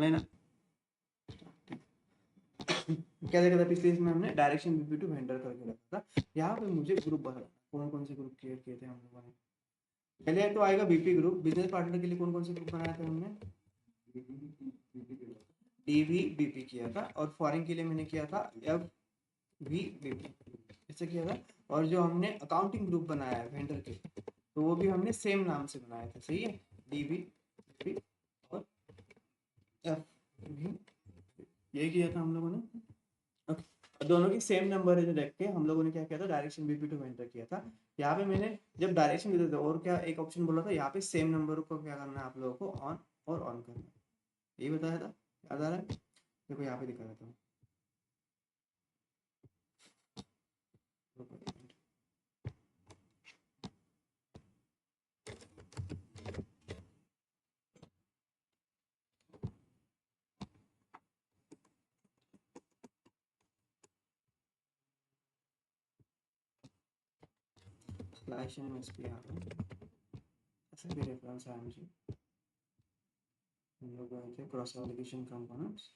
Online क्या देखा था पिछले इसमें हमने डायरेक्शन बीपी टू वेंडर करके रखा था। यहाँ पे मुझे ग्रुप बनाना, कौन कौन से ग्रुप क्रिएट किए थे हम लोगों ने। पहले तो आएगा बीपी ग्रुप, बिजनेस पार्टनर के लिए कौन कौन से ग्रुप बनाए थे हमने, डीवी बीपी किया था, और फॉरेन के लिए मैंने किया था एफ वी बीपी, ऐसे किया था। और जो हमने अकाउंटिंग ग्रुप बनाया है वेंडर के, तो वो भी हमने सेम नाम से बनाया था, सही है, डीवी बीपी और एफ वी, यही किया था हम लोगों ने। Okay. दोनों की सेम नंबर है जो रख के हम लोगों ने क्या किया था, डायरेक्शन बीपी टू वेंडर किया था। यहाँ पे मैंने जब डायरेक्शन देते थे और क्या एक ऑप्शन बोला था, यहाँ पे सेम नंबर को क्या करना है आप लोगों को, ऑन और ऑन करना है, यही बताया था, याद आ रहा है, देखो यहाँ पे दिखा देता हूँ। फ्लैश एंड एसपी यहाँ पे ऐसा भी रेफरेंस है मुझे, हम लोग गए थे क्रॉस एप्लीकेशन कंपोनेंट्स,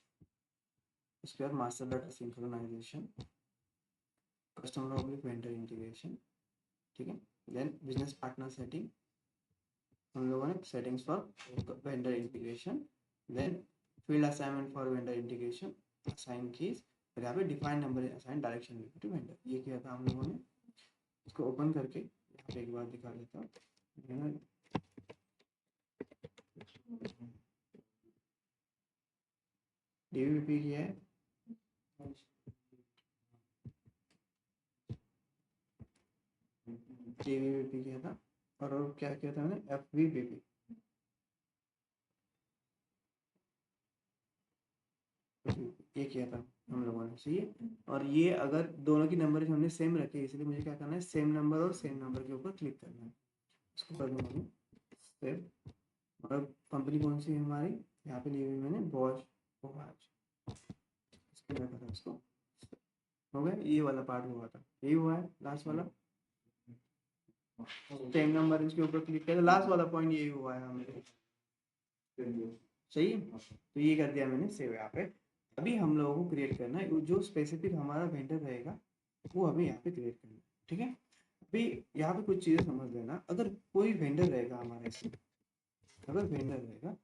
उसके बाद master data synchronisation, customer oblique vendor integration, ठीक है, देन बिजनेस पार्टनर सेटिंग, हम लोगों ने settings for vendor integration, then field assignment for vendor integration, assign keys, और यहाँ पे define number assign direction to vendor, ये किया था हम लोगों ने। इसको ओपन करके यहाँ पे एक बार दिखा देता हूँ, डीवीपी किया है, डीवीपी किया था, और क्या किया था मैंने, एफवीपीपी, ये किया था हम लोगों ने, सही है। और ये अगर दोनों की नंबर हमने सेम रखे, इसलिए मुझे क्या करना है, सेम नंबर और सेम नंबर के ऊपर क्लिक करना है, इसको कर दूंगा मैं सेव। और कंपनी कौन सी है हमारी, यहाँ पे ली हुई मैंने बॉश बजाज, इसको रखा था, इसको हो गया, ये वाला पार्ट हुआ था, यही हुआ है लास्ट वाला, सेम नंबर इसके ऊपर क्लिक किया, लास्ट वाला पॉइंट यही हुआ है हमें, सही है। तो ये कर दिया मैंने सेव यहाँ पे। अभी हम लोगों को क्रिएट करना है जो स्पेसिफिक हमारा वेंडर रहेगा, वो हमें यहाँ पे क्रिएट करना है, ठीक है। अभी यहाँ पे कुछ चीज़ें समझ लेना, अगर कोई वेंडर रहेगा हमारे इसमें, अगर वेंडर रहेगा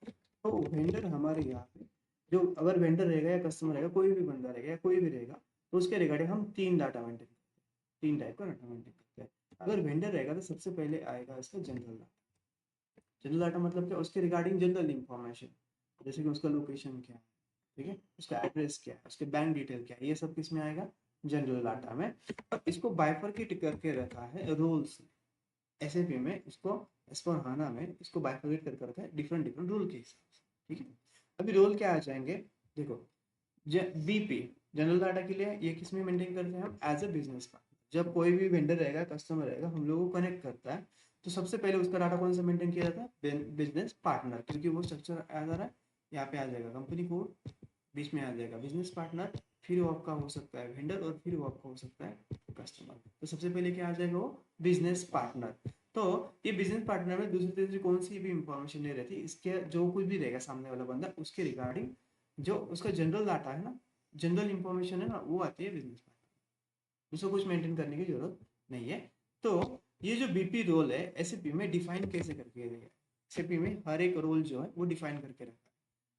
तो वेंडर हमारे यहाँ पे जो अगर वेंडर रहेगा या कस्टमर रहेगा, कोई भी बंदा रहेगा या कोई भी रहेगा, तो उसके रिगार्डिंग हम तीन डाटा मेंटेन करते हैं, तीन टाइप का डाटा मेंटेन करते हैं। अगर वेंडर रहेगा तो सबसे पहले आएगा इसका जनरल डाटा। जनरल डाटा मतलब क्या, उसके रिगार्डिंग जनरल इंफॉर्मेशन, जैसे कि उसका लोकेशन क्या है, ठीक है, उसका एड्रेस क्या है, उसके बैंक डिटेल क्या है, ये सब किस में आएगा, जनरल डाटा में। और इसको बाइफरकेट करके रखा है रोल्स, एसएपी में इसको एस/4HANA में इसको बाइफरकेट करके रखा है डिफरेंट डिफरेंट रोल के हिसाब से, ठीक है। अभी रोल क्या आ जाएंगे, देखो, बीपी जनरल डाटा के लिए ये किस में मेंटेन करते हैं हम, एज ए बिजनेस पार्टनर। जब कोई भी वेंडर रहेगा, कस्टमर रहेगा, हम लोगों को कनेक्ट करता है, तो सबसे पहले उसका डाटा कौन सा मेंटेन किया जाता है, बिजनेस पार्टनर, क्योंकि वो स्ट्रक्चर आ जा रहा है, यहाँ पे आ जाएगा कंपनी कोड, बीच में आ जाएगा बिजनेस पार्टनर, फिर वो आपका हो सकता है वेंडर, और फिर वो आपका हो सकता है कस्टमर। तो सबसे पहले क्या आ जाएगा, वो बिजनेस पार्टनर। तो ये बिजनेस पार्टनर में दूसरी तीसरी कौन सी भी इंफॉर्मेशन नहीं रहती, इसके जो कुछ भी रहेगा सामने वाला बंदा, उसके रिगार्डिंग जो उसका जनरल डाटा है ना, जनरल इंफॉर्मेशन है ना, वो आती है बिजनेस पार्टनर, उसको कुछ मेंटेन करने की जरूरत नहीं है। तो ये जो बीपी रोल है एसएपी में डिफाइन कैसे करके दिया है, एसएपी में हर एक रोल जो है वो डिफाइन करके रखा है।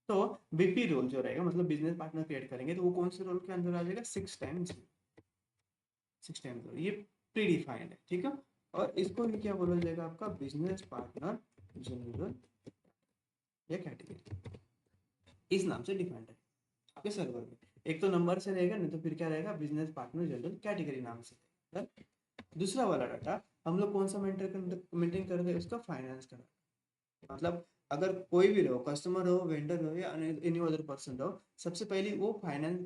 तो बीपी रोल जो रहेगा, मतलब बिजनेस पार्टनर क्रिएट करेंगे, तो वो कौन से रोल के अंदर आ जाएगा, 6 टाइम्स, 6 टाइम्स ये प्री डिफाइंड है, ठीक है। और इसको भी क्या बोला जाएगा, आपका बिजनेस पार्टनर जनरल या कैटेगरी, इस नाम से डिफाइंड है आपके सर्वर में। एक तो नंबर से रहेगा, नहीं तो फिर क्या रहेगा, बिजनेस पार्टनर जनरल कैटेगरी नाम से रहेगा। दूसरा वाला डाटा हम लोग कौन सा मेंटेन कर रहे हैं, उसका फाइनेंस का, मतलब अगर कोई भी रहो, कस्टमर हो, वेंडर हो, या एनी अदर पर्सन रहो, सबसे पहले वो फाइनेंस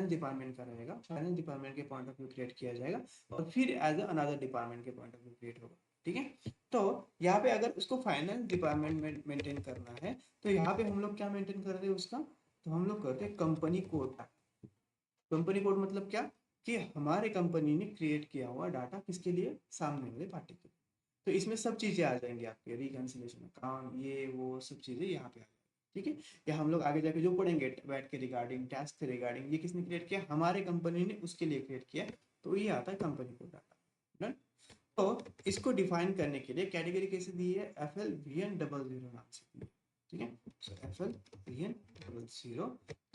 डिपार्टमेंट का रहेगा, फाइनेंस डिपार्टमेंट के पॉइंट ऑफ व्यू क्रिएट किया जाएगा, और फिर एज अनदर डिपार्टमेंट के पॉइंट ऑफ व्यू क्रिएट होगा, ठीक है। तो यहाँ पे अगर उसको फाइनेंस डिपार्टमेंट में मेंटेन करना है, तो यहाँ पे हम लोग क्या मेंटेन कर रहे हैं उसका, तो हम लोग करते हैं कंपनी कोड। कंपनी कोड मतलब क्या, कि हमारे कंपनी ने क्रिएट किया हुआ डाटा किसके लिए, सामने वाले पार्टी के लिए। तो इसमें सब चीजें आ जाएंगी आपके, रिकंसिलेशन अकाउंट, ये वो सब चीजें यहाँ पे आ जाएंगी, ठीक है। या हम लोग आगे जाके जो पढ़ेंगे बैठ के रिगार्डिंग टास्क के रिगार्डिंग, ये किसने क्रिएट किया, हमारे कंपनी ने उसके लिए क्रिएट किया, तो ये आता है कंपनी कोड डाटा। तो इसको डिफाइन करने के लिए कैटेगरी कैसे दी है, FLVN00 नाम से दी है, ठीक है। सो FLVN00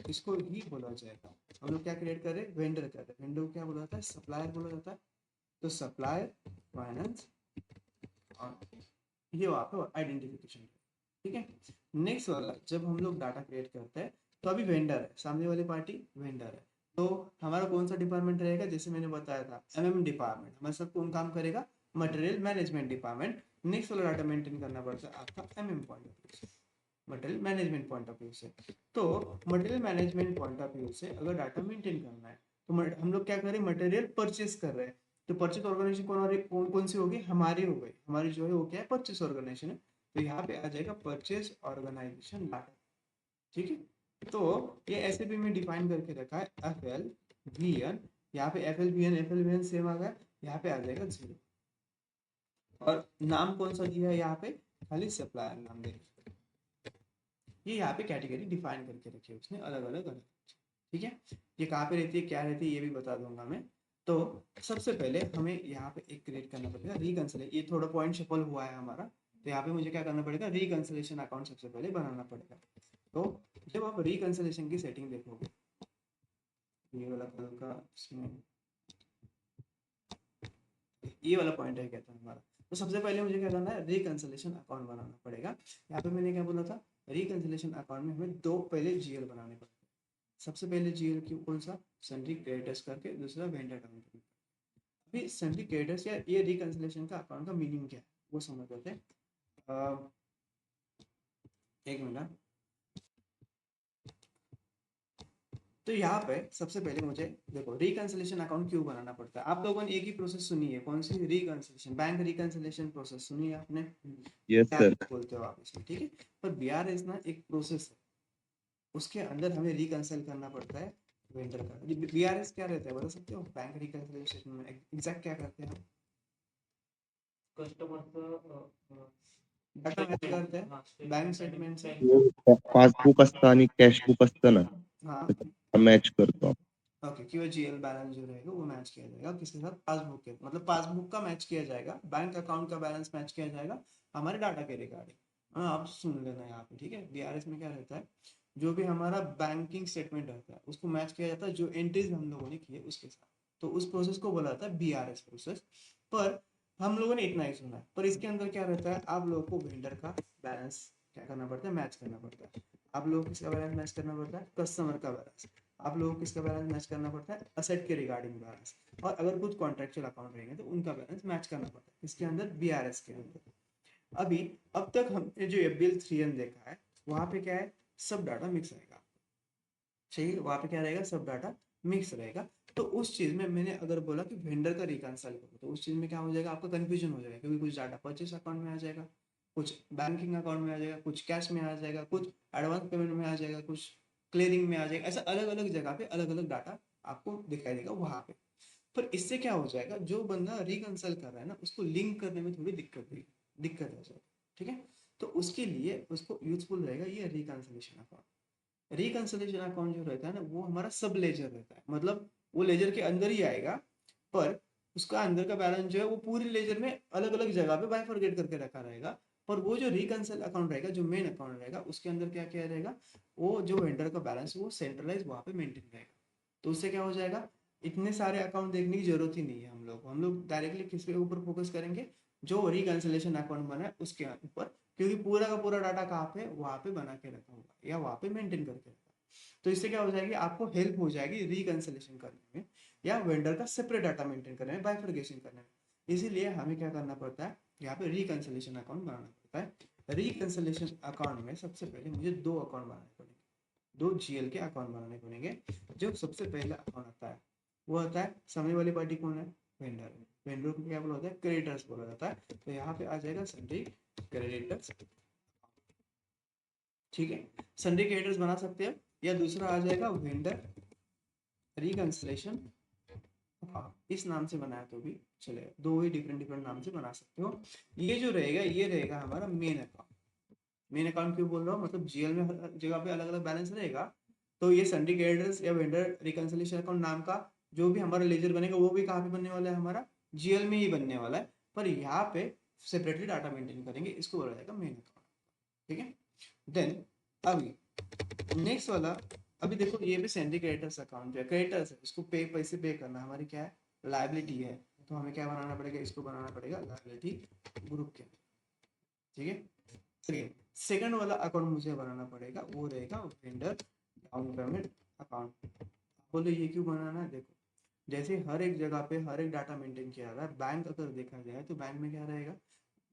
इसको ही बोला जाएगा। हम लोग क्या क्रिएट कर रहे हैं, वेंडर कर रहे हैं। वेंडर को क्या बोला जाता है, सप्लायर बोला जाता है। तो सप्लायर फाइनेंस और ये वहाँ पे आइडेंटिफिकेशन, ठीक है। नेक्स्ट वाला, जब हम लोग डाटा क्रिएट करते हैं तो अभी वेंडर है, सामने वाली पार्टी वेंडर है, तो हमारा कौन सा डिपार्टमेंट रहेगा, जैसे मैंने बताया था MM डिपार्टमेंट, हमारे साथ कौन काम करेगा, मटेरियल मैनेजमेंट डिपार्टमेंट। नेक्स्ट वाला डाटा मेंटेन करना पड़ता है आपका MM पॉइंट ऑफ व्यू से, material management point of view से। तो material management point of view से अगर डाटा मेंटेन करना है तो हम लोग क्या करें, मटेरियल परचेस कर रहे हैं, तो परचेस ऑर्गेनाइजेशन कौन कौन सी होगी, हमारी हो गई, हमारी जो है वो क्या है, परचेस ऑर्गेनाइजेशन है। तो यहाँ पे आ जाएगा परचेस ऑर्गेनाइजेशन डाटा, ठीक है। तो ये ऐसे भी मैं डिफाइन करके रखा है FLVN, यहाँ पे FLVN सेम आ गया, यहाँ पे आ जाएगा 0। और नाम कौन सा दिया है यहाँ पे, खाली सप्लायर नाम दे, ये यहाँ पे कैटेगरी डिफाइन करके रखी है उसने अलग अलग अलग, ठीक है। ये कहाँ पे रहती है, क्या रहती है, ये भी बता दूंगा मैं। तो सबसे पहले हमें यहाँ पे एक क्रिएट करना पड़ेगा रिकंसिलेशन, ये थोड़ा पॉइंट शफल हुआ है हमारा, तो यहाँ पे मुझे क्या करना पड़ेगा, रिकंसिलेशन अकाउंट सबसे पहले बनाना पड़ेगा। तो जब आप रिकंसिलेशन की सेटिंग देखोगे, ये वाला कलर का इसमें ये वाला पॉइंट है कहता है हमारा, तो सबसे पहले मुझे क्या करना है, रिकंसिलेशन अकाउंट बनाना पड़ेगा। यहाँ पे मैंने क्या बोला था, रिकंसिलेशन अकाउंट में हमें दो पहले GL बनाने पड़ेंगे। सबसे पहले GL क्यों, कौन सा, सन्ड्री क्रेडिटर्स करके, दूसरा वेंडर अकाउंट। अभी सन्ड्री क्रेडिटर्स या ये रिकंसिलेशन का अकाउंट का मीनिंग क्या है वो समझ लेते हैं। एक मिनट। तो यहाँ पे सबसे पहले मुझे देखो रिकंसिलेशन अकाउंट क्यों बनाना पड़ता है, आप लोगों ने एक ही प्रोसेस सुनी है, कौन सी, रिकंसिलेशन बैंक रिकंसिलेशन प्रोसेस सुनी है आपने, यस क्या सर। बोलते हो आप इसमें, ठीक है। पर BRS ना एक प्रोसेस है, उसके अंदर हमें रिकंसिल करना पड़ता है वेंडर का। BRS क्या रहता है बता सकते हो, बैंक रिकंसिलेशन में एग्जैक्ट क्या करते हैं, कस्टमर डाटा मैच करते हैं बैंक स्टेटमेंट से, पासबुक असतं आणि कॅशबुक असतं ना, हाँ मॅच करतो. ओके, क्यों GL बैलेंस जो रहेगा वो मैच किया जाएगा किसके साथ, पासबुक के, मतलब पासबुक का मैच किया जाएगा, बैंक अकाउंट का बैलेंस मैच किया जाएगा हमारे डाटा के रिगार्डिंग। हाँ आप सुन लेना यहाँ पे, ठीक है। BRS में क्या रहता है, जो भी हमारा बैंकिंग स्टेटमेंट रहता है उसको मैच किया जाता है जो एंट्रीज हम लोगों ने किए उसके साथ, तो उस प्रोसेस को बोला जाता है BRS प्रोसेस। पर हम लोगों ने इतना ही सुना है, पर इसके अंदर क्या रहता है, आप लोगों को वेंडर का बैलेंस क्या करना पड़ता है, मैच करना पड़ता है। आप लोगों को किसका बैलेंस मैच करना पड़ता है, कस्टमर का बैलेंस। आप लोगों को किसका बैलेंस मैच करना पड़ता है, असेट के रिगार्डिंग बैलेंस। और अगर कुछ कॉन्ट्रेक्चुअल अकाउंट रहेंगे तो उनका बैलेंस मैच करना पड़ता है इसके अंदर, BRS के अंदर। अभी अब तक हमने जो FBL 3N देखा है वहां पे क्या है, सब डाटा मिक्स रहेगा, चाहिए वहां पे क्या रहेगा, सब डाटा मिक्स रहेगा। तो उस चीज में मैंने अगर बोला कि वेंडर का रिकंसाइल करो, तो उस चीज में क्या हो जाएगा, आपका कंफ्यूजन हो जाएगा, क्योंकि कुछ डाटा परचेस अकाउंट में आ जाएगा, कुछ बैंकिंग अकाउंट में आ जाएगा, कुछ कैश में आ जाएगा, कुछ एडवांस पेमेंट में आ जाएगा, कुछ क्लियरिंग में आ जाएगा, ऐसा अलग अलग जगह पे अलग अलग डाटा आपको दिखाई देगा वहां पे। पर इससे क्या हो जाएगा, जो बंदा रिकंसाइल कर रहा है ना उसको लिंक करने में थोड़ी दिक्कत हो जाएगी, ठीक है। तो उसके लिए उसको यूजफुल रहेगा ये रिकंसिलेशन अकाउंट। रिकंसिलेशन अकाउंट जो रहता है ना वो हमारा सब लेजर रहता है, मतलब वो लेजर के अंदर ही आएगा, पर उसका अंदर का बैलेंस जो है वो पूरी लेजर में अलग अलग जगह पे बाइफरगेट करके रखा रहेगा। पर वो जो रिकंसिल अकाउंट रहेगा, जो मेन अकाउंट रहेगा, उसके अंदर क्या क्या रहेगा, वो जो वेंडर का बैलेंस वो सेंट्रलाइज वहां पे मेंटेन रहेगा। तो उससे क्या हो जाएगा, इतने सारे अकाउंट देखने की जरूरत ही नहीं है, हम लोग डायरेक्टली किसके ऊपर फोकस करेंगे, जो रिकंसिलेशन अकाउंट बना है उसके ऊपर, क्योंकि पूरा का पूरा डाटा कहाँ पे, वहां पे बना के रखा होगा या वहां पे मेंटेन करके रखा। तो इससे क्या हो जाएगी, आपको हेल्प हो जाएगी रिकंसिलेशन करने में या वेंडर का सेपरेट डाटा मेंटेन करने में, बाइफरकेशन करने में। इसीलिए हमें क्या करना पड़ता है, यहाँ पे रिकंसिलेशन अकाउंट बनाना पड़ता है। रिकंसिलेशन अकाउंट में सबसे पहले मुझे दो अकाउंट बनाने पड़ेंगे, दो GL के अकाउंट बनाने पड़ेंगे। जो सबसे पहला अकाउंट आता है वो आता है, सामने वाली पार्टी कौन है, वेंडर। वेंडर को क्या बोला जाता है, क्रेडिटर्स बोला जाता है। तो यहाँ पे आ जाएगा सन्ड्री क्रेडिटर्स, ठीक है। सन्ड्री क्रेडिटर्स बना सकते हैं, या दूसरा आ जाएगा वेंडर रिकंसिलेशन, हाँ इस नाम से बनाया तो भी चलेगा, दो ही डिफरेंट डिफरेंट नाम से बना सकते हो। ये जो रहेगा ये रहेगा हमारा मेन अकाउंट, मेन अकाउंट क्यों बोल रहा हूँ, मतलब जीएल में हर जगह पे अलग अलग बैलेंस रहेगा, तो ये सन्डी क्रेडिटर्स या वेंडर रिकंसिलिएशन अकाउंट नाम का जो भी हमारा लेजर बनेगा वो भी कहाँ पे बनने वाला है, हमारा जीएल में ही बनने वाला है, पर यहाँ पे सेपरेटली डाटा मेंटेन करेंगे, इसको बोला जाएगा मेन अकाउंट। ठीक है, देन अभी नेक्स्ट वाला, अभी देखो ये भी सैलरी क्रेडिटर्स अकाउंट है, क्रेडिटर्स है, इसको पे पैसे पे करना हमारी क्या है, लायबिलिटी है, तो हमें क्या बनाना पड़ेगा, इसको बनाना पड़ेगा लायबिलिटी ग्रुप के अंदर। ठीक है, चलिए सेकंड वाला अकाउंट मुझे बनाना पड़ेगा, वो रहेगा वेंडर डाउन पेमेंट अकाउंट। बोलो ये क्यों बनाना है, देखो जैसे हर एक जगह पे हर एक डाटा मेंटेन किया जा रहा है, बैंक अगर देखा जाए तो बैंक में क्या रहेगा,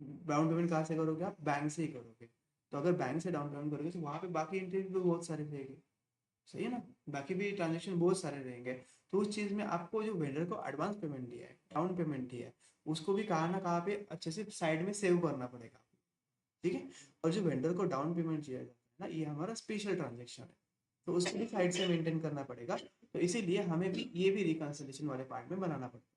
डाउन पेमेंट कहाँ से करोगे आप, बैंक से ही करोगे, तो अगर बैंक से डाउन पेमेंट करोगे तो वहाँ पे बाकी एंट्री भी बहुत सारे रहेंगे, सही है ना, बाकी भी ट्रांजेक्शन बहुत सारे रहेंगे, तो उस चीज़ में आपको जो वेंडर को एडवांस पेमेंट दिया है, डाउन पेमेंट दिया है, उसको भी कहाँ ना कहाँ पे अच्छे से साइड में सेव करना पड़ेगा। ठीक है, और जो वेंडर को डाउन पेमेंट दिया जाता है ना, ये हमारा स्पेशल ट्रांजेक्शन है, तो उसको भी साइड से मेंटेन करना पड़ेगा, तो इसीलिए हमें भी ये भी रिकंसिलिएशन वाले पार्ट में बनाना पड़ेगा।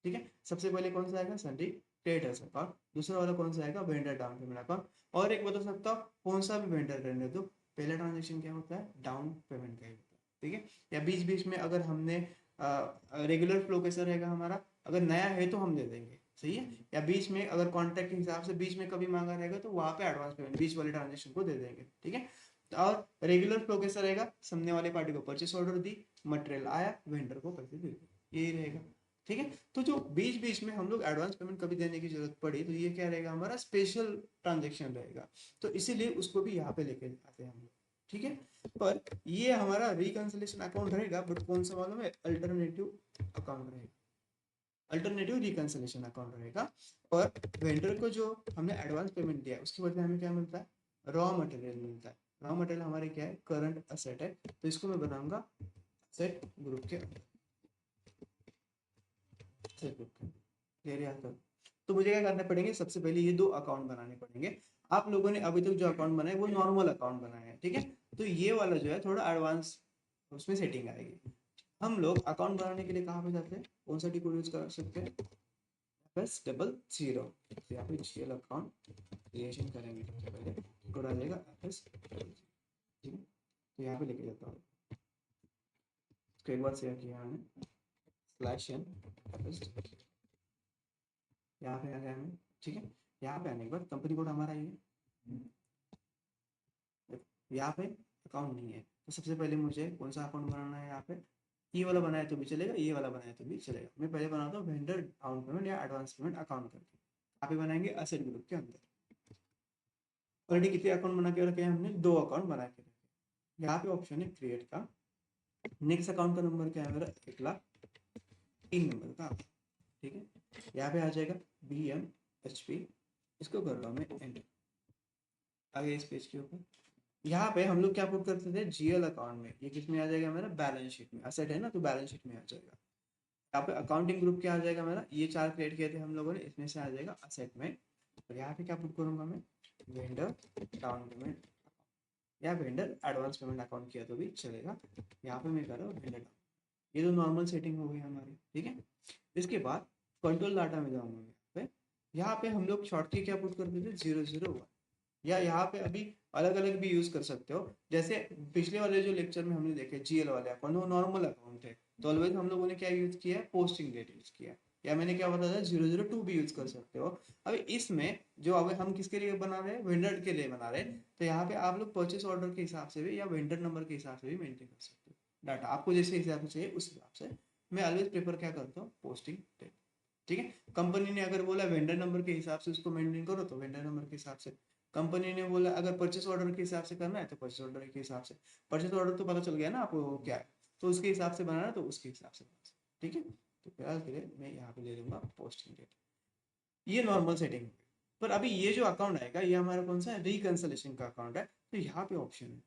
ठीक है, सबसे पहले कौन सा आएगा, सन्डी क्रेडिटर्स अकाउंट, दूसरा वाला कौन सा आएगा, वेंडर डाउन पेमेंट अकाउंट, और एक बता सकता हूँ कौन सा भी वेंडर करने दो, पहला ट्रांजेक्शन क्या होता है, डाउन पेमेंट का ही होता है। ठीक है, या बीच बीच में अगर हमने रेगुलर फ्लो कैसा रहेगा हमारा, अगर नया है तो हम दे देंगे, सही है, या बीच में अगर कॉन्ट्रैक्ट के हिसाब से बीच में कभी मांगा रहेगा तो वहाँ पे एडवांस पेमेंट बीच वाले ट्रांजेक्शन को दे देंगे। ठीक है, और रेगुलर फ्लो कैसा रहेगा, सामने वाले पार्टी को परचेस ऑर्डर दी, मटेरियल आया, वेंडर को पैसे दे दिए, यही रहेगा। ठीक है, तो जो बीच बीच में हम लोग एडवांस पेमेंट कभी देने की जरूरत पड़ी तो ये क्या रहेगा, हमारा स्पेशल ट्रांजेक्शन रहेगा, तो इसीलिए उसको भी यहाँ पे लेके आते हैं हम लोग। ठीक है, पर ये हमारा रिकंसिलिएशन अकाउंट रहेगा, बट कौन सा मालूम है, अल्टरनेटिव अकाउंट रहेगा, अल्टरनेटिव रिकंसिलिएशन अकाउंट रहेगा, और वेंडर को जो हमने एडवांस पेमेंट दिया है उसके बदले हमें क्या मिलता है, रॉ मटेरियल मिलता है, रॉ मटेरियल हमारे क्या है, करंट असेट है, तो इसको मैं बनाऊंगा असेट ग्रुप के अंदर, असेट ग्रुप के अंदर। तो मुझे क्या करने पड़ेंगे, सबसे पहले ये दो अकाउंट बनाने पड़ेंगे, आप लोगों ने अभी तक जो अकाउंट बनाए वो नॉर्मल अकाउंट बनाए हैं, ठीक है, तो ये वाला जो है थोड़ा एडवांस उसमें सेटिंग आएगी। हम लोग अकाउंट बनाने के लिए कहाँ पे जाते हैं, कौन सा टिक यूज कर सकते हैं, FS00, यहाँ पे जीएल अकाउंट क्रिएशन करेंगे, सबसे पहले कोड आ जाएगा FS00, ठीक है, तो यहाँ पे लेके जाता हूँ, इसको एक बार शेयर किया मैंने, /n FS, यहाँ पे आ गया हमें। ठीक है, यहाँ पे आने के बाद कंपनी कोड हमारा ये है, यहाँ पे अकाउंट नहीं है, तो सबसे पहले मुझे कौन सा अकाउंट बनाना है, यहाँ पे ये वाला बनाया तो भी चलेगा, ये वाला बनाया तो भी चलेगा, मैं पहले बनाता हूँ वेंडर डाउन पेमेंट या एडवांस पेमेंट अकाउंट करके, यहाँ पे बनाएंगे असेट ग्रुप के अंदर। ऑलरेडी कितने अकाउंट बना के रखे हैं हमने, दो अकाउंट बना के रखे, यहाँ पे ऑप्शन है क्रिएट का, नेक्स्ट अकाउंट का नंबर क्या है मेरा, 1,03 नंबर का, ठीक है, यहाँ पे आ जाएगा BMHP, इसको कर रहा हूँ मैं एंटर, आगे इस पेज के ऊपर यहाँ पे हम लोग क्या पुट करते थे, जीएल अकाउंट में, ये किस में आ जाएगा मेरा, बैलेंस शीट में, असेट है ना तो बैलेंस शीट में आ जाएगा, यहाँ पे अकाउंटिंग ग्रुप क्या आ जाएगा मेरा, ये चार क्रिएट किए थे हम लोगों ने, इसमें से आ जाएगा असेट में, और यहाँ पे क्या पुट करूंगा मैं, वेंडर डाउन पेमेंट या वेंडर एडवांस पेमेंट अकाउंट किया तो भी चलेगा, यहाँ पे मैं कर रहा हूँ वेंडर डाउन, ये तो नॉर्मल सेटिंग हो गई हमारी। ठीक है, इसके बाद कंट्रोल डाटा में जाऊंगा मैं, यहाँ पे हम लोग शॉर्ट की क्या पुट करते थे, 001, या यहाँ पे अभी अलग अलग भी यूज कर सकते हो, जैसे पिछले वाले जो लेक्चर में हमने देखे जीएल वाले अकाउंट वो नॉर्मल अकाउंट है, तो ऑलवेज हम लोगों ने क्या यूज किया है, पोस्टिंग डेट यूज किया है, या मैंने क्या बताया था 002 भी यूज कर सकते हो। अभी इसमें जो अभी हम किसके लिए बना रहे हैं, वेंडर के लिए बना रहे हैं, तो यहाँ पे आप लोग परचेस ऑर्डर के हिसाब से भी या वेंडर नंबर के हिसाब से भी मेंटेन कर सकते हो डाटा, आपको जैसे हिसाब से चाहिए उस हिसाब से। मैं ऑलवेज प्रेफर क्या करता हूँ, पोस्टिंग डेट। ठीक है, कंपनी ने अगर बोला वेंडर नंबर के हिसाब से उसको मेंटेन करो तो वेंडर नंबर के हिसाब से, कंपनी ने बोला अगर परचेस ऑर्डर के हिसाब से करना है तो परचेस ऑर्डर के हिसाब से, परचेस ऑर्डर तो पता चल गया ना आपको क्या है, तो उसके हिसाब से बनाना तो उसके हिसाब से। ठीक है, तो फिलहाल के लिए मैं यहाँ पे ले लूंगा पोस्टिंग डेट, ये नॉर्मल सेटिंग। पर अभी ये जो अकाउंट आएगा ये हमारा कौन सा है, रिकंसिलिएशन का अकाउंट है, तो यहाँ पे ऑप्शन है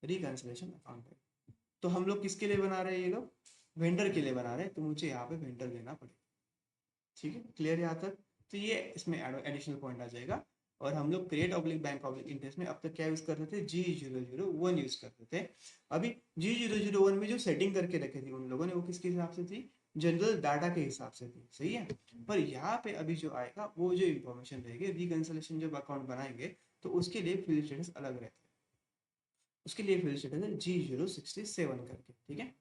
रिकंसिलिएशन अकाउंट है, तो हम लोग किसके लिए बना रहे हैं, ये लोग वेंडर के लिए बना रहे हैं, तो मुझे यहाँ पे वेंडर देना पड़ेगा। ठीक है, क्लियर यहाँ तक, तो ये इसमें एडिशनल पॉइंट आ जाएगा। और हम लोग create oblique bank oblique interest में अब तक क्या यूज करते थे, G001 यूज करते थे। अभी G001 में जो सेटिंग करके रखे थी उन लोगों ने वो किसके हिसाब से थी, जनरल डाटा के हिसाब से थी, सही है। पर यहाँ पे अभी जो आएगा वो जो इन्फॉर्मेशन रहेगी, रिकंसिलिएशन जब अकाउंट बनाएंगे तो उसके लिए फील्ड स्टेटस अलग रहता है। उसके लिए फील्ड स्टेटस है G067 करके, ठीक है।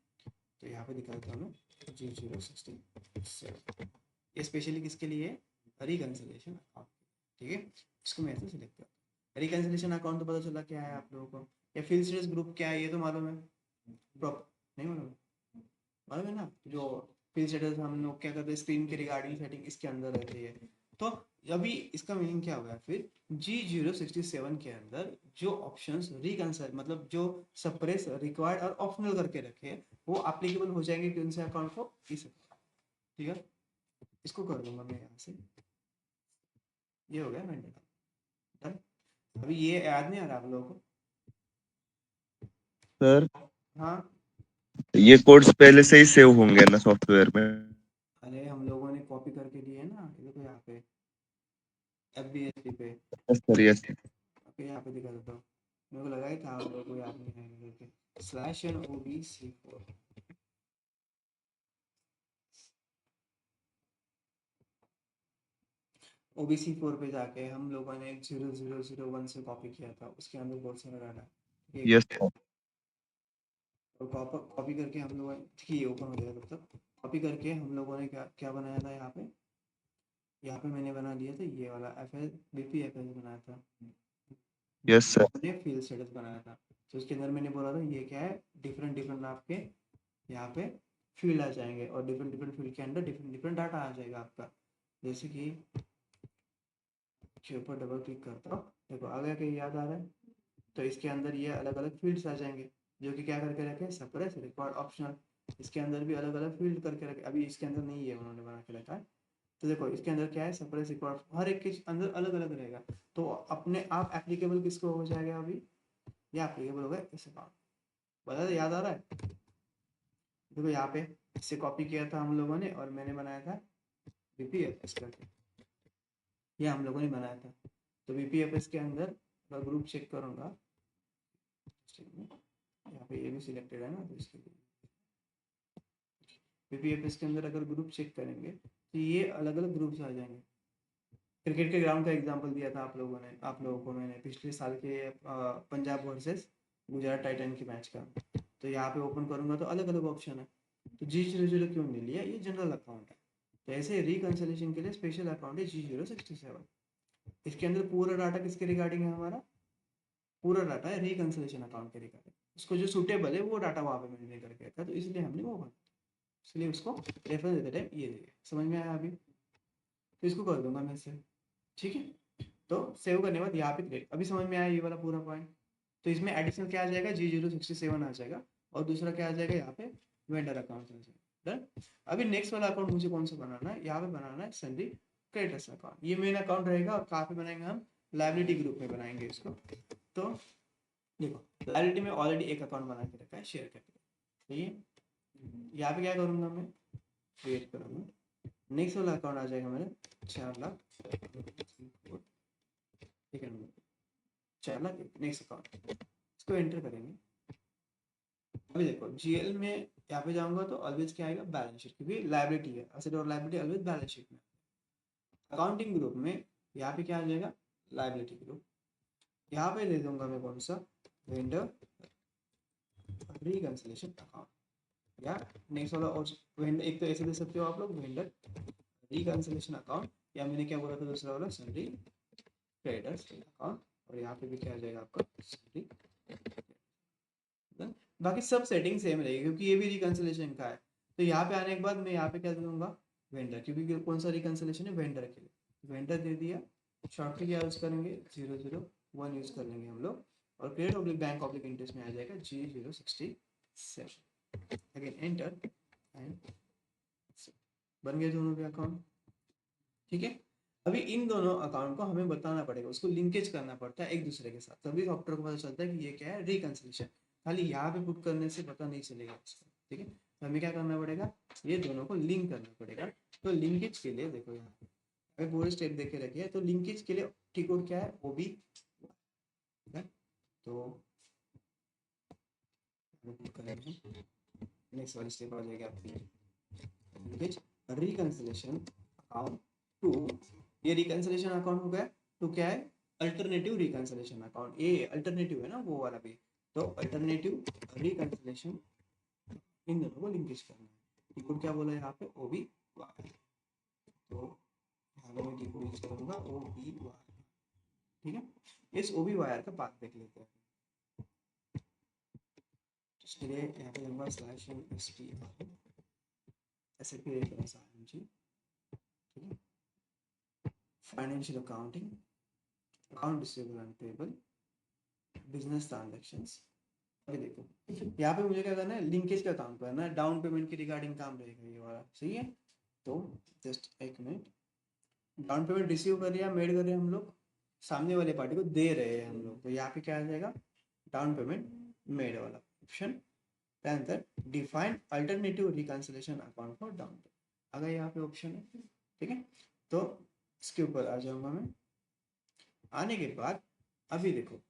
तो यहाँ पे दिखाता हूँ मैं G067, ये स्पेशली किसके लिए है, रिकंसिलिएशन अकाउंट, ठीक है। इसको मैं ऐसे सिलेक्ट करता हूँ। रिकंसिलिएशन अकाउंट तो पता चला क्या है आप लोगों को, या फील्ड स्टेटस ग्रुप क्या है ये तो मालूम है, नहीं मालूम, मालूम है ना। जो फील्ड स्टेटस हम लोग क्या करते हैं, स्क्रीन के रिगार्डिंग सेटिंग इसके अंदर रहती है। तो अभी इसका मीनिंग क्या हुआ है फिर, G067 के अंदर जो ऑप्शंस रिकंसिल मतलब जो सप्रेस, रिक्वायर्ड और ऑप्शनल करके रखे वो एप्लीकेबल हो जाएंगे कौन से अकाउंट को, इस, ठीक है। इसको कर दूंगा मैं यहाँ से, ये हो गया वेंडर डन। अभी ये याद नहीं आ रहा आप लोगों को, सर हाँ। ये कोड्स पहले से ही सेव होंगे ना सॉफ्टवेयर में? अरे हम लोगों ने कॉपी करके दिए ना, ये देखो यहाँ पे FBSP पे, यस सर, यस। ओके यहाँ पे दिखा देता हूँ। मेरे को लगा ही था आप लोगों को याद नहीं आएगा करके, /OBC4, OBC4 पे जाके हम लोगों ने 0001 से कॉपी किया था, उसके अंदर बहुत सारा डाटा है, ठीक यस है। सर। और कॉपी करके हम लोगों ने, ठीक है ओपन हो जाएगा तब तक। कॉपी करके हम लोगों ने क्या क्या बनाया था यहाँ पे, यहाँ पे मैंने बना लिया था ये वाला FL BPFL बनाया था, यस सर। मैंने फील्ड स्टेटस बनाया था। तो उसके अंदर मैंने बोला था ये क्या है, डिफरेंट डिफरेंट आपके यहाँ पे फील्ड आ जाएंगे, और डिफरेंट डिफरेंट फील्ड के अंदर डिफरेंट डिफरेंट डाटा आ जाएगा आपका। जैसे कि के ऊपर डबल क्लिक करता हूँ, देखो आ गया, कहीं याद आ रहा है। तो इसके अंदर ये अलग अलग फील्ड्स आ जाएंगे, जो कि क्या करके रखे, सप्रेस, रिकॉर्ड, ऑप्शनल। इसके अंदर भी अलग अलग फील्ड करके रखे, अभी इसके अंदर नहीं है, उन्होंने बना के रखा है। तो देखो इसके अंदर क्या है, सप्रेस, रिकॉर्ड, हर एक के अंदर अलग अलग रहेगा। तो अपने आप एप्लीकेबल किसको हो जाएगा अभी, ये एप्लीकेबल होगा इस अकाउंट, बता याद आ रहा है। देखो यहाँ पे इससे कॉपी किया था हम लोगों ने, और मैंने बनाया था BPFS करके, ये हम लोगों ने बनाया था। तो BPFS के अंदर मैं ग्रुप चेक करूंगा, यहाँ पे ये भी सिलेक्टेड है ना, तो इसके लिए BPFS के अंदर अगर ग्रुप चेक करेंगे तो ये अलग अलग ग्रुप्स आ जाएंगे। क्रिकेट के ग्राउंड का एग्जांपल दिया था आप लोगों को मैंने पिछले साल के पंजाब वर्सेस गुजरात टाइटन के मैच का। तो यहाँ पे ओपन करूंगा तो अलग अलग ऑप्शन है। तो G00 क्यों नहीं लिया, ये जनरल अकाउंट है। तो ऐसे रिकंसिलिएशन के लिए स्पेशल अकाउंट है G067। इसके अंदर पूरा डाटा किसके रिगार्डिंग है, हमारा पूरा डाटा है रिकंसिलिएशन अकाउंट के रिगार्डिंग। उसको जो सूटेबल है वो डाटा वहाँ पे मेंटेन करके रखा है, तो इसलिए हमने वो भरा, इसलिए उसको रेफरेंस देते टाइम ये दिया। समझ में आया अभी, तो इसको कर दूंगा मैं सेव, ठीक है। तो सेव करने के बाद यहाँ पे क्लिक, अभी समझ में आया ये वाला पूरा पॉइंट। तो इसमें एडिशनल क्या आ जाएगा, G067 आ जाएगा, और दूसरा क्या आ जाएगा यहाँ पे, वेंडर अकाउंट आ जाएगा। डन। अभी नेक्स्ट वाला अकाउंट मुझे कौन सा बनाना है, यहाँ पे बनाना है सन्डी क्रेडिटर्स अकाउंट। ये मेन अकाउंट रहेगा, और कहाँ पे बनाएंगे हम, लाइबिलिटी ग्रुप में बनाएंगे इसको। तो देखो लाइबिलिटी में ऑलरेडी एक अकाउंट बना के रखा है, शेयर कैपिटल, ठीक है। यहाँ पे क्या करूंगा मैं, क्रिएट करूंगा, नेक्स्ट वाला अकाउंट आ जाएगा मेरा 4 लाख, ठीक है, 4 लाख नेक्स्ट अकाउंट, इसको एंटर करेंगे। अभी देखो GL में यहाँ पे जाऊंगा तो ऑलवेज क्या आएगा, बैलेंस शीट, क्योंकि लाइबिलिटी है, एसेट और लाइबिलिटी ऑलवेज बैलेंस शीट में। अकाउंटिंग ग्रुप में यहाँ पे क्या आ जाएगा, लाइबिलिटी ग्रुप। यहाँ पे दे दूंगा मैं कौन सा, वेंडर रिकंसिलिएशन अकाउंट, या नेक्स्ट वाला, और वेंडर एक तो ऐसे दे सकते हो आप लोग, वेंडर रिकंसिलिएशन अकाउंट, या मैंने क्या बोला था दूसरा वाला, सन्डी क्रेडिटर्स अकाउंट। और यहाँ पे भी क्या आ जाएगा आपका, सन्डी। बाकी सब सेटिंग सेम रहेगी, क्योंकि ये भी रिकंसिलिएशन का है। तो यहाँ पे आने के बाद मैं यहाँ पे क्या दूंगा, वेंडर, क्योंकि कौन सा रिकंसिलिएशन है, वेंडर के लिए वेंडर दे दिया। शॉर्टकट क्या यूज करेंगे, 001 यूज कर लेंगे हम लोग, और credit oblique bank oblique interest में आ जाएगा G067। अगेन एंटर, एंड बन गए दोनों के अकाउंट, ठीक है। अभी इन दोनों अकाउंट को हमें बताना पड़ेगा, उसको लिंकेज करना पड़ता है एक दूसरे के साथ, तभी सॉफ्टवेयर को पता चलता है कि ये क्या है, रिकंसिलिएशन। खाली यहाँ पे पुट करने से पता नहीं चलेगा उसको, ठीक है। तो हमें क्या करना पड़ेगा, ये दोनों को लिंक करना पड़ेगा। तो लिंकेज के लिए देखो यहाँ पे पूरे स्टेप देखे रखिए है। तो लिंकेज के लिए ठीक कोड क्या है, OB, तो नेक्स्ट वाली स्टेप आ जाएगी आपकी, लिंकेज रिकंसिलिएशन अकाउंट टू, ये रिकंसिलिएशन अकाउंट हो गया, तो क्या है, अल्टरनेटिव रिकंसिलिएशन अकाउंट, ये अल्टरनेटिव है ना वो वाला भी, तो अल्टरनेटिव रिकंसिलिएशन इन दोनों को लिंकेज करना है। टी कोड क्या बोला यहाँ पे, ओ बी वाई, तो यहाँ पे मैं टी कोड यूज करूंगा ओ बी वाई। ठीक है, इस ओ बी वाई का पाथ देख लेते हैं। इसके लिए यहाँ पे लूंगा slash N S T R, ऐसे क्रिएट करें सारे जी। ठीक है, financial accounting, account receivable and payable, business transactions. अभी देखो यहाँ पे मुझे क्या करना है, लिंकेज का काम करना है, डाउन पेमेंट के रिगार्डिंग काम रहेगा ये वाला, सही है। तो जस्ट एक मिनट, डाउन पेमेंट रिसीव कर लिया, मेड कर रहे हैं हम लोग, सामने वाले पार्टी को दे रहे हैं हम लोग, तो यहाँ पे क्या आ जाएगा, डाउन पेमेंट मेड वाला ऑप्शन, अंदर define alternative reconciliation account for down payment, अगर यहाँ पे ऑप्शन है। ठीक है, तो इसके ऊपर आ जाऊंगा मैं। आने के बाद अभी देखो,